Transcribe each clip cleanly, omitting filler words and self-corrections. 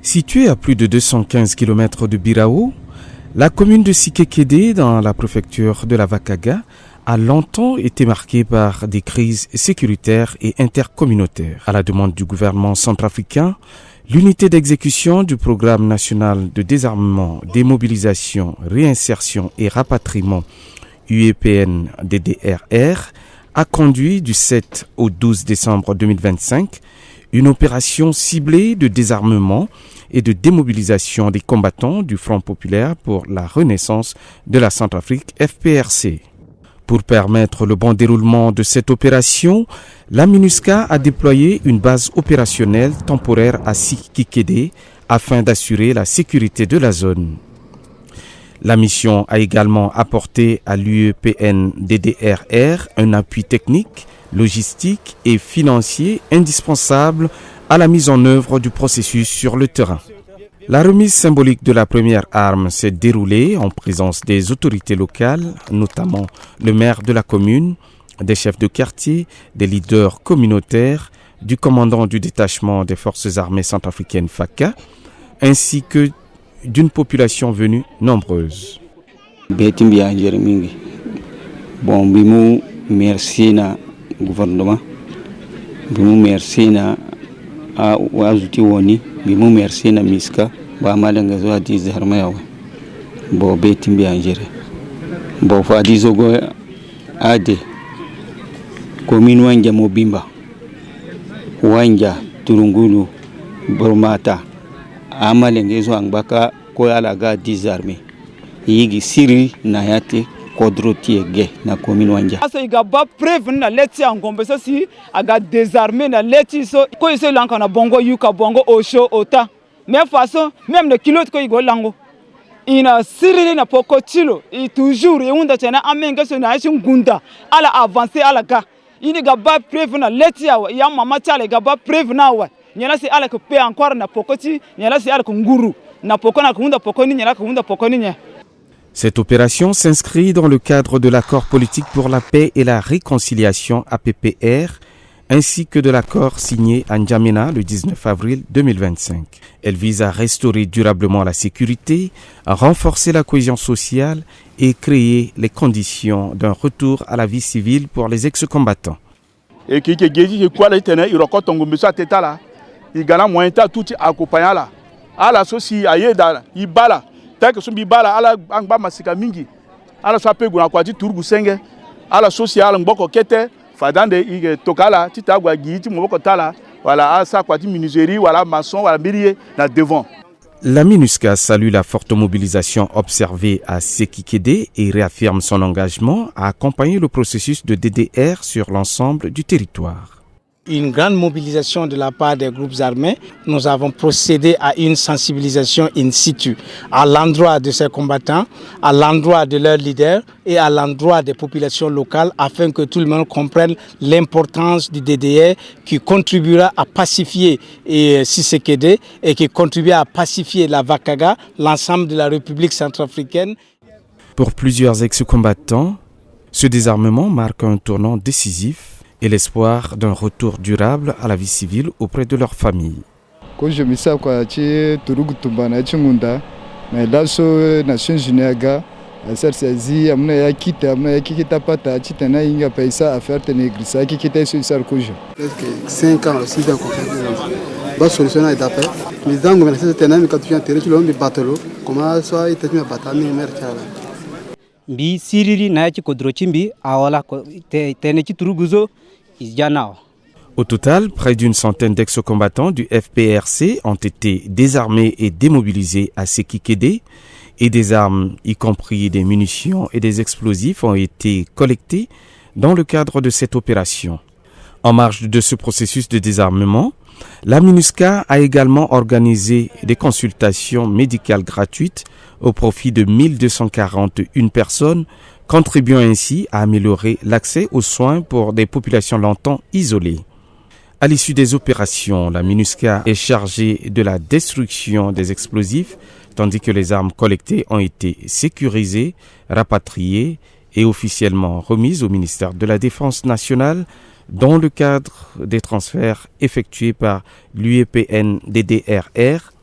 Située à plus de 215 km de Birao, la commune de Sikekédé, dans la préfecture de la Vakaga, a longtemps été marquée par des crises sécuritaires et intercommunautaires. À la demande du gouvernement centrafricain, l'unité d'exécution du programme national de désarmement, démobilisation, réinsertion et rapatriement UEPN-DDRR a conduit du 7 au 12 décembre 2025 une opération ciblée de désarmement et de démobilisation des combattants du Front populaire pour la renaissance de la Centrafrique FPRC. Pour permettre le bon déroulement de cette opération, la MINUSCA a déployé une base opérationnelle temporaire à Sikekédé afin d'assurer la sécurité de la zone. La mission a également apporté à l'UEPN-DDRR un appui technique, logistique et financier indispensable à la mise en œuvre du processus sur le terrain. La remise symbolique de la première arme s'est déroulée en présence des autorités locales, notamment le maire de la commune, des chefs de quartier, des leaders communautaires, du commandant du détachement des forces armées centrafricaines FACA, ainsi que d'une population venue nombreuse. Bon, merci na gouvernement, merci na wazuti woni, merci na miska, ba malanga zo adi zarma yawa. Bo betimbi anjere. Bo fa di zogo ade. Commune wanja Mobimba. Wanja Turungulu Bormata. Amalenge zo angbaka ko alaga dizarme. Yigi siri na yate kodroti ege na commune wanja. Asa igaba prevenu na leti angombe so si aga désarmer na leti so ko iso lanka na bongo yuka bongo osho ota. Mais façon même le kilo ko igo lango. Ina siri na poko chilo i toujours e unda tena amenga so na ngunda ala avancer ala ga. Ini gaba prevenu na leti ya mama chale gaba prevenu na wa. Nyala si ala ko pe encore na poko ti nyala si ala ko nguru na poko na kunda poko ni nyala ko kunda poko ni nya. Cette opération s'inscrit dans le cadre de l'accord politique pour la paix et la réconciliation APPR, ainsi que de l'accord signé à N'Djamena le 19 avril 2025. Elle vise à restaurer durablement la sécurité, à renforcer la cohésion sociale et créer les conditions d'un retour à la vie civile pour les ex-combattants. Et qui est quoi les ténèbres, il raconte ton gomme ça tête là, il gagne moins de tout accompagnant là, à la sauce aïeda, il bala. Que son bibala ala angba masika mingi ala so apegu na kwati turgu senge ala social ngoko kete fadande ige tokala titagwa giti moboko tala wala asa kwati menuiserie wala maçon wala birie na devant. La MINUSCA salue la forte mobilisation observée à Sikekédé et réaffirme son engagement à accompagner le processus de DDR sur l'ensemble du territoire. Une grande mobilisation de la part des groupes armés. Nous avons procédé à une sensibilisation in situ à l'endroit de ces combattants, à l'endroit de leurs leaders et à l'endroit des populations locales afin que tout le monde comprenne l'importance du DDR qui contribuera à pacifier Sikekédé et qui contribuera à pacifier la Vakaga, l'ensemble de la République centrafricaine. Pour plusieurs ex-combattants, ce désarmement marque un tournant décisif et l'espoir d'un retour durable à la vie civile auprès de leur famille. Quand je me sais quoi, tu Turugutumba na chungunda, na laso Nations Unies ga, sersazi amna ya kita pata chitana inga paisa affaire tenegrisa qui kita sur sarkujo. Presque 5 ans, 6 ans qu'on fait. Ba solution est d'après. Les gens qui sont tenus quand tu viens terre tu l'homme batelo, comment ça était une bataille mercala. Bi siriri na ci kodrochimbi awala tene ci turuguzo isjanao. Au total, près d'une centaine d'ex-combattants du FPRC ont été désarmés et démobilisés à Sikekédé et des armes, y compris des munitions et des explosifs, ont été collectées dans le cadre de cette opération. En marge de ce processus de désarmement, la MINUSCA a également organisé des consultations médicales gratuites au profit de 1241 personnes, contribuant ainsi à améliorer l'accès aux soins pour des populations longtemps isolées. À l'issue des opérations, la MINUSCA est chargée de la destruction des explosifs, tandis que les armes collectées ont été sécurisées, rapatriées et officiellement remises au ministère de la Défense nationale dans le cadre des transferts effectués par l'UEPN-DDRR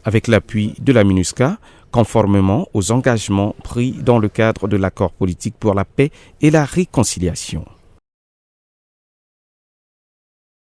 avec l'appui de la MINUSCA, conformément aux engagements pris dans le cadre de l'accord politique pour la paix et la réconciliation.